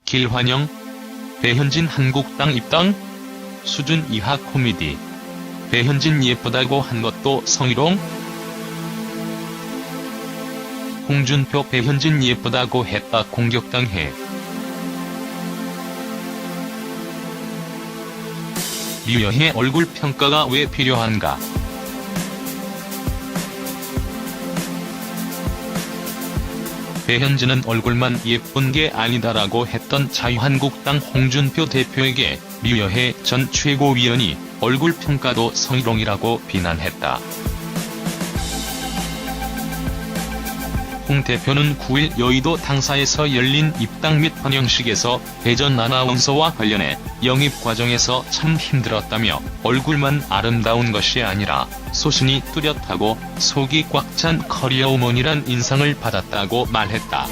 길환영, 배현진 한국당 입당? 수준 이하 코미디. 배현진 예쁘다고 한 것도 성희롱? 홍준표 배현진 예쁘다고 했다 공격당해. 류여의 얼굴 평가가 왜 필요한가? 배현진은 얼굴만 예쁜 게 아니다라고 했던 자유한국당 홍준표 대표에게 류여의 전 최고위원이 얼굴 평가도 성희롱이라고 비난했다. 홍 대표는 9일 여의도 당사에서 열린 입당 및 환영식에서 배 전 아나운서와 관련해 영입 과정에서 참 힘들었다며 얼굴만 아름다운 것이 아니라 소신이 뚜렷하고 속이 꽉 찬 커리어우먼이란 인상을 받았다고 말했다.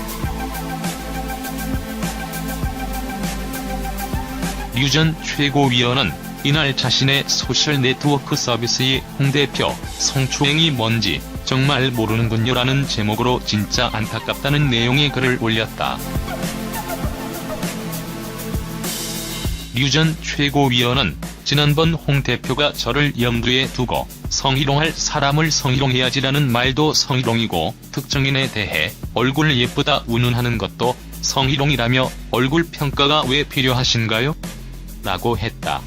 류 전 최고위원은 이날 자신의 소셜네트워크 서비스에 홍 대표 성추행이 뭔지 정말 모르는군요라는 제목으로 진짜 안타깝다는 내용의 글을 올렸다. 류 전 최고위원은 지난번 홍 대표가 저를 염두에 두고 성희롱할 사람을 성희롱해야지라는 말도 성희롱이고 특정인에 대해 얼굴 예쁘다 운운하는 것도 성희롱이라며 얼굴 평가가 왜 필요하신가요? 라고 했다.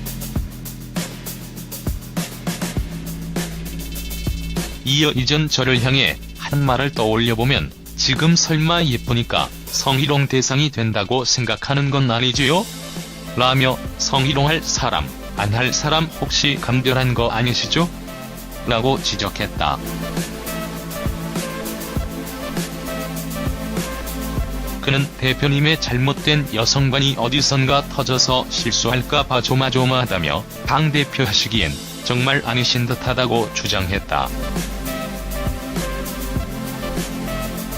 이어 이전 저를 향해 한 말을 떠올려보면 지금 설마 예쁘니까 성희롱 대상이 된다고 생각하는 건 아니지요? 라며 성희롱할 사람, 안 할 사람 혹시 감별한 거 아니시죠? 라고 지적했다. 그는 대표님의 잘못된 여성관이 어디선가 터져서 실수할까봐 조마조마하다며 당대표 하시기엔 정말 아니신 듯하다고 주장했다.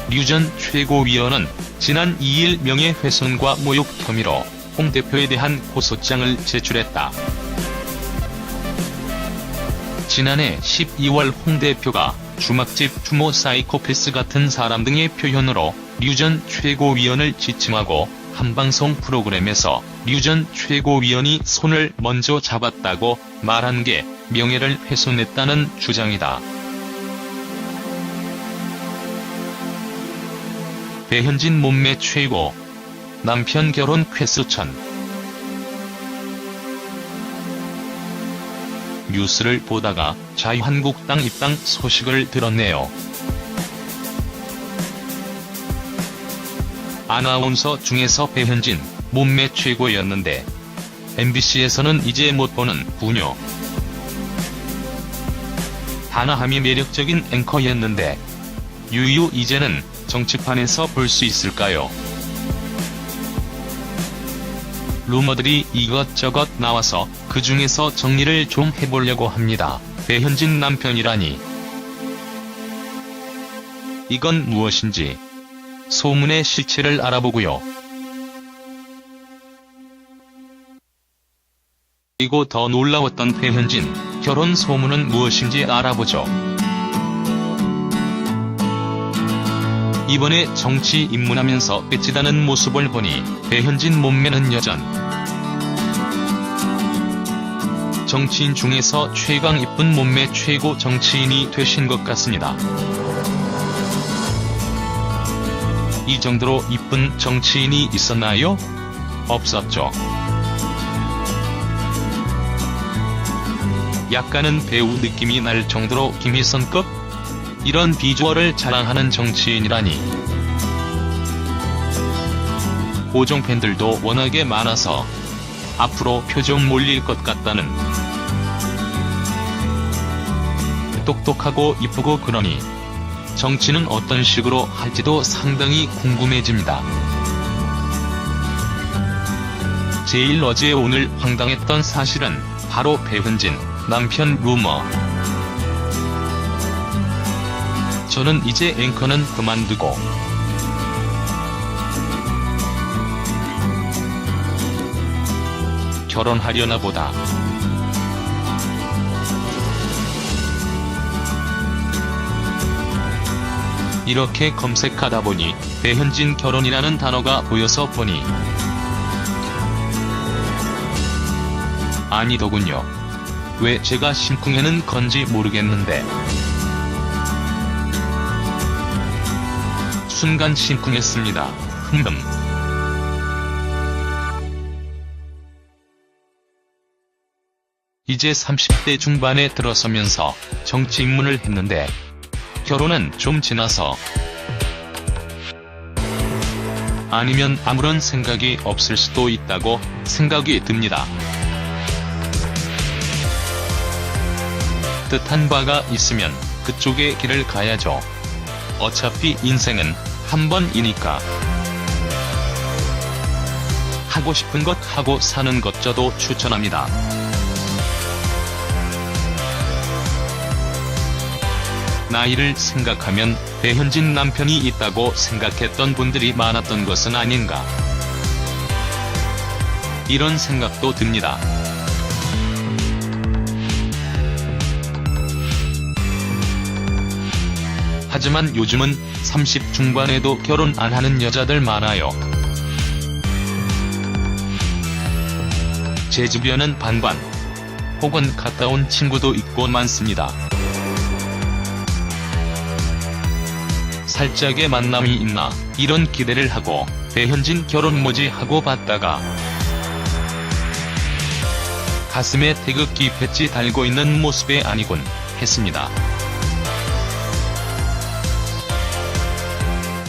류 전 최고위원은 지난 2일 명예훼손과 모욕 혐의로 홍 대표에 대한 고소장을 제출했다. 지난해 12월 홍 대표가 주막집 주모 사이코패스 같은 사람 등의 표현으로 류 전 최고위원을 지칭하고 한 방송 프로그램에서 류 전 최고위원이 손을 먼저 잡았다고 말한 게 명예를 훼손했다는 주장이다. 배현진 몸매 최고, 남편 결혼 쾌수천. 뉴스를 보다가 자유한국당 입당 소식을 들었네요. 아나운서 중에서 배현진, 몸매 최고였는데 MBC에서는 이제 못 보는 군요. 단아함이 매력적인 앵커였는데 유유 이제는 정치판에서 볼 수 있을까요? 루머들이 이것저것 나와서 그 중에서 정리를 좀 해보려고 합니다. 배현진 남편이라니. 이건 무엇인지 소문의 실체를 알아보고요. 그리고 더 놀라웠던 배현진 결혼 소문은 무엇인지 알아보죠. 이번에 정치 입문하면서 빼지다는 모습을 보니 배현진 몸매는 여전 정치인 중에서 최강 이쁜 몸매 최고 정치인이 되신 것 같습니다. 이 정도로 이쁜 정치인이 있었나요? 없었죠. 약간은 배우 느낌이 날 정도로 김희선급? 이런 비주얼을 자랑하는 정치인이라니. 고정 팬들도 워낙에 많아서 앞으로 표정 몰릴 것 같다는. 똑똑하고 이쁘고 그러니 정치는 어떤 식으로 할지도 상당히 궁금해집니다. 제일 어제 오늘 황당했던 사실은 바로 배현진 남편 루머. 저는 이제 앵커는 그만두고 결혼하려나 보다. 이렇게 검색하다 보니 배현진 결혼이라는 단어가 보여서 보니 아니더군요. 왜 제가 심쿵하는 건지 모르겠는데 순간 심쿵했습니다. 이제 30대 중반에 들어서면서 정치 입문을 했는데 결혼은 좀 지나서 아니면 아무런 생각이 없을 수도 있다고 생각이 듭니다. 뜻한 바가 있으면 그쪽의 길을 가야죠. 어차피 인생은 한 번이니까. 하고 싶은 것 하고 사는 것 저도 추천합니다. 나이를 생각하면 배현진 남편이 있다고 생각했던 분들이 많았던 것은 아닌가. 이런 생각도 듭니다. 하지만 요즘은 30 중반에도 결혼 안 하는 여자들 많아요. 제 주변은 반반, 혹은 갔다 온 친구도 있고 많습니다. 살짝의 만남이 있나 이런 기대를 하고 배현진 결혼 뭐지 하고 봤다가 가슴에 태극기 배지 달고 있는 모습에 아니군 했습니다.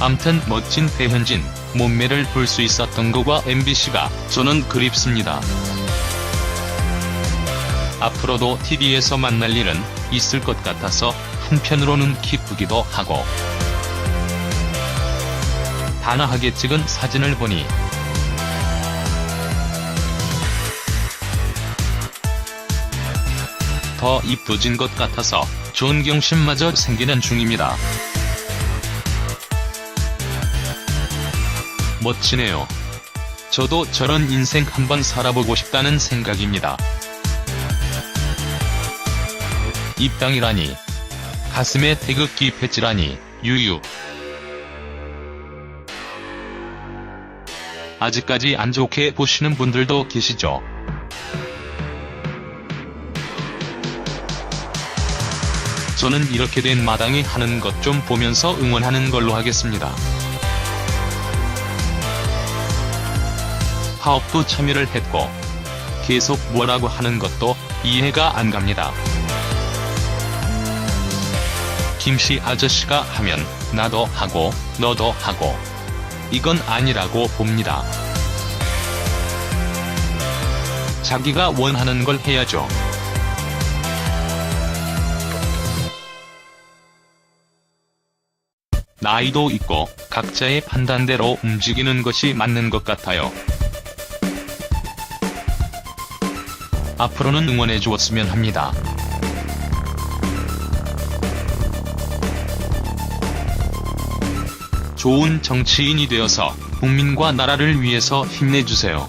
암튼 멋진 배현진 몸매를 볼 수 있었던 거가 MBC가 저는 그립습니다. 앞으로도 TV에서 만날 일은 있을 것 같아서 한편으로는 기쁘기도 하고 단아하게 찍은 사진을 보니 더 이뻐진 것 같아서 존경심마저 생기는 중입니다. 멋지네요. 저도 저런 인생 한번 살아보고 싶다는 생각입니다. 입당이라니, 가슴에 태극기 배지라니, 유유. 아직까지 안 좋게 보시는 분들도 계시죠. 저는 이렇게 된 마당에 하는 것 좀 보면서 응원하는 걸로 하겠습니다. 파업도 참여를 했고 계속 뭐라고 하는 것도 이해가 안 갑니다. 김씨 아저씨가 하면 나도 하고 너도 하고 이건 아니라고 봅니다. 자기가 원하는 걸 해야죠. 나이도 있고 각자의 판단대로 움직이는 것이 맞는 것 같아요. 앞으로는 응원해 주었으면 합니다. 좋은 정치인이 되어서 국민과 나라를 위해서 힘내주세요.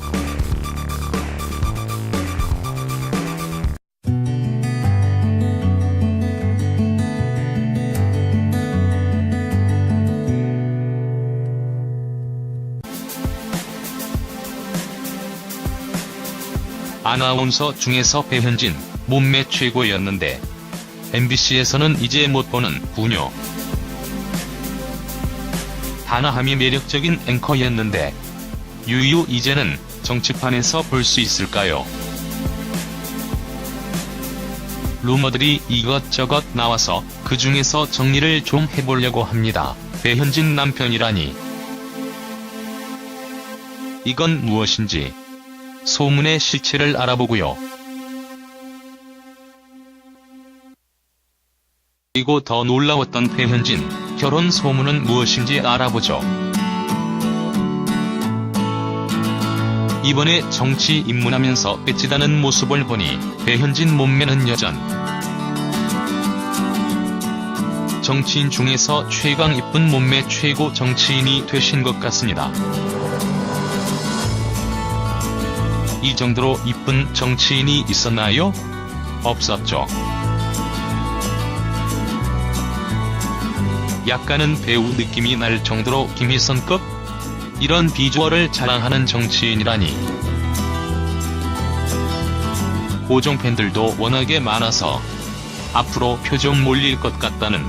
아나운서 중에서 배현진, 몸매 최고였는데 MBC에서는 이제 못 보는군요. 단아함이 매력적인 앵커였는데 유유 이제는 정치판에서 볼 수 있을까요? 루머들이 이것저것 나와서 그 중에서 정리를 좀 해보려고 합니다. 배현진 남편이라니. 이건 무엇인지 소문의 실체를 알아보고요. 그리고 더 놀라웠던 배현진 결혼 소문은 무엇인지 알아보죠. 이번에 정치 입문하면서 배지다는 모습을 보니 배현진 몸매는 여전 정치인 중에서 최강 이쁜 몸매 최고 정치인이 되신 것 같습니다. 이 정도로 이쁜 정치인이 있었나요? 없었죠. 약간은 배우 느낌이 날 정도로 김희선급? 이런 비주얼을 자랑하는 정치인이라니. 고정 팬들도 워낙에 많아서 앞으로 표정 몰릴 것 같다는.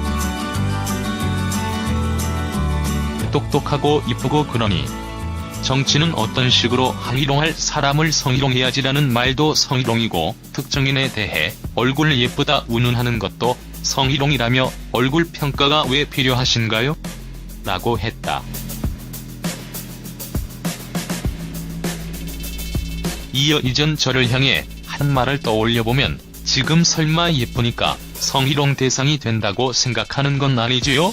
똑똑하고 이쁘고 그러니 정치는 어떤 식으로 항의롱할 사람을 성희롱해야지라는 말도 성희롱이고, 특정인에 대해 얼굴 예쁘다 운운하는 것도 성희롱이라며 얼굴 평가가 왜 필요하신가요? 라고 했다. 이어 이전 저를 향해 한 말을 떠올려보면, 지금 설마 예쁘니까 성희롱 대상이 된다고 생각하는 건 아니지요?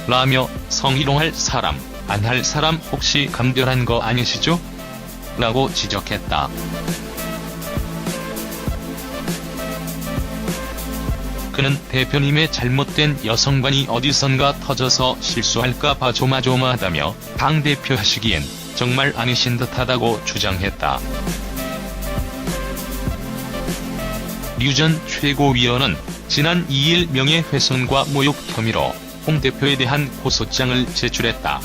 라며 성희롱할 사람, 안 할 사람 혹시 감별한 거 아니시죠? 라고 지적했다. 그는 대표님의 잘못된 여성관이 어디선가 터져서 실수할까 봐 조마조마하다며 당대표 하시기엔 정말 아니신 듯하다고 주장했다. 류 전 최고위원은 지난 2일 명예훼손과 모욕 혐의로 홍 대표에 대한 고소장을 제출했다.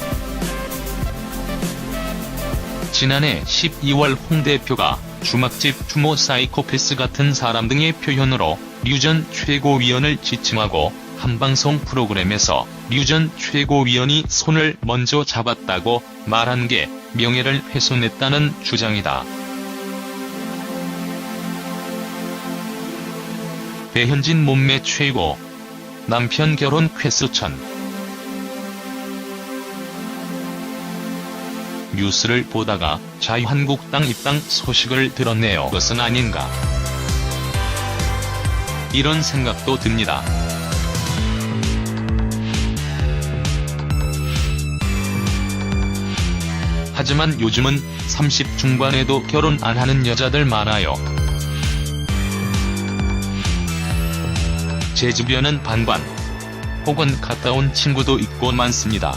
지난해 12월 홍 대표가 주막집 주모 사이코패스 같은 사람 등의 표현으로 류 전 최고위원을 지칭하고 한 방송 프로그램에서 류 전 최고위원이 손을 먼저 잡았다고 말한 게 명예를 훼손했다는 주장이다. 배현진 몸매 최고, 남편 결혼 쾌수천. 뉴스를 보다가 자유한국당 입당 소식을 들었네요. 그것은 아닌가. 이런 생각도 듭니다. 하지만 요즘은 30 중반에도 결혼 안 하는 여자들 많아요. 제 주변은 반반, 혹은 갔다 온 친구도 있고 많습니다.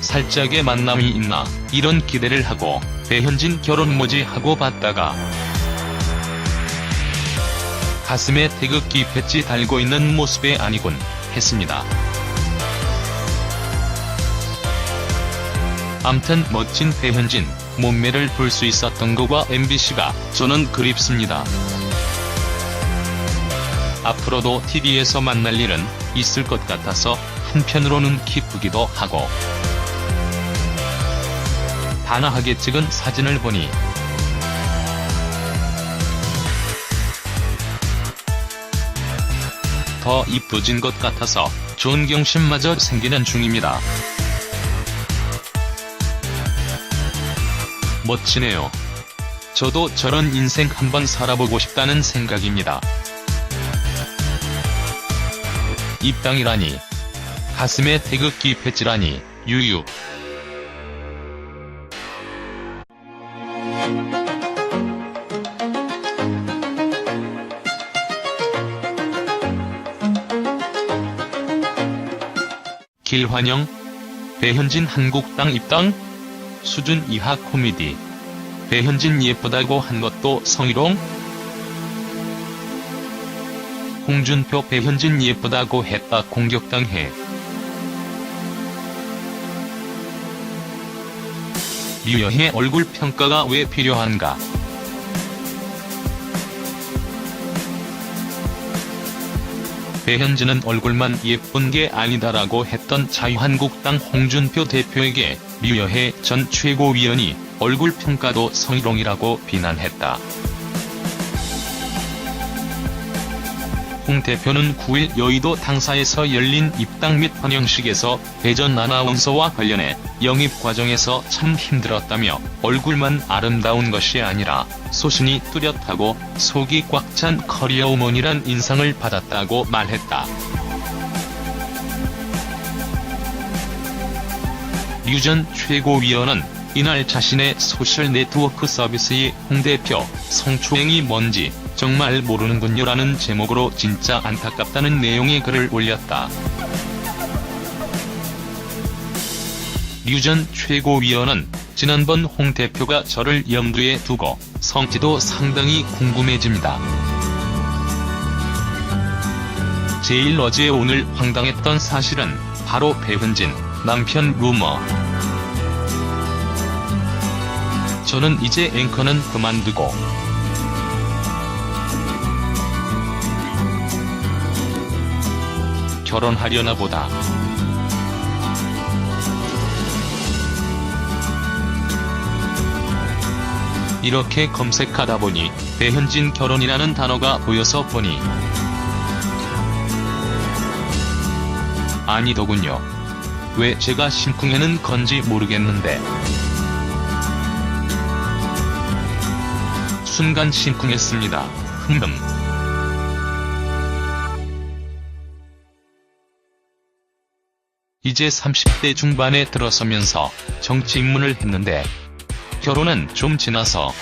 살짝의 만남이 있나 이런 기대를 하고 배현진 결혼 뭐지 하고 봤다가 가슴에 태극기 배지 달고 있는 모습에 아니군 했습니다. 암튼 멋진 배현진 몸매를 볼 수 있었던 거와 MBC가 저는 그립습니다. 앞으로도 TV에서 만날 일은 있을 것 같아서 한편으로는 기쁘기도 하고, 단아하게 찍은 사진을 보니 더 이쁘진 것 같아서 존경심마저 생기는 중입니다. 멋지네요. 저도 저런 인생 한번 살아보고 싶다는 생각입니다. 입당이라니, 가슴에 태극기 배지라니, 유유. 길환영, 배현진 한국당 입당? 수준 이하 코미디. 배현진 예쁘다고 한 것도 성희롱? 홍준표 배현진 예쁘다고 했다 공격당해. 류여의 얼굴 평가가 왜 필요한가? 배현진은 얼굴만 예쁜 게 아니다라고 했던 자유한국당 홍준표 대표에게 류여의 전 최고위원이 얼굴 평가도 성희롱이라고 비난했다. 홍 대표는 9일 여의도 당사에서 열린 입당 및 환영식에서 배 전 아나운서와 관련해 영입 과정에서 참 힘들었다며 얼굴만 아름다운 것이 아니라 소신이 뚜렷하고 속이 꽉 찬 커리어우먼이란 인상을 받았다고 말했다. 류 전 최고위원은 이날 자신의 소셜 네트워크 서비스의 홍 대표 성추행이 뭔지 정말 모르는군요라는 제목으로 진짜 안타깝다는 내용의 글을 올렸다. 류 전 최고위원은 지난번 홍 대표가 저를 염두에 두고 성지도 상당히 궁금해집니다. 제일 어제 오늘 황당했던 사실은 바로 배현진 남편 루머. 저는 이제 앵커는 그만두고 결혼하려나 보다. 이렇게 검색하다 보니 배현진 결혼이라는 단어가 보여서 보니 아니더군요. 왜 제가 심쿵하는 건지 모르겠는데 순간 심쿵했습니다. 이제 30대 중반에 들어서면서 정치 입문을 했는데 결혼은 좀 지나서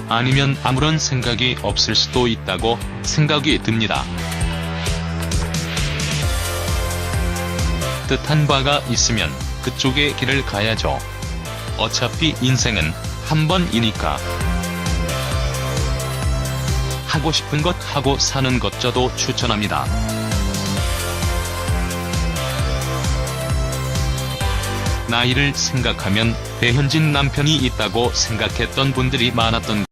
아니면 아무런 생각이 없을 수도 있다고 생각이 듭니다. 뜻한 바가 있으면 그쪽의 길을 가야죠. 어차피 인생은 한 번이니까. 하고 싶은 것 하고 사는 것 저도 추천합니다. 나이를 생각하면 배현진 남편이 있다고 생각했던 분들이 많았던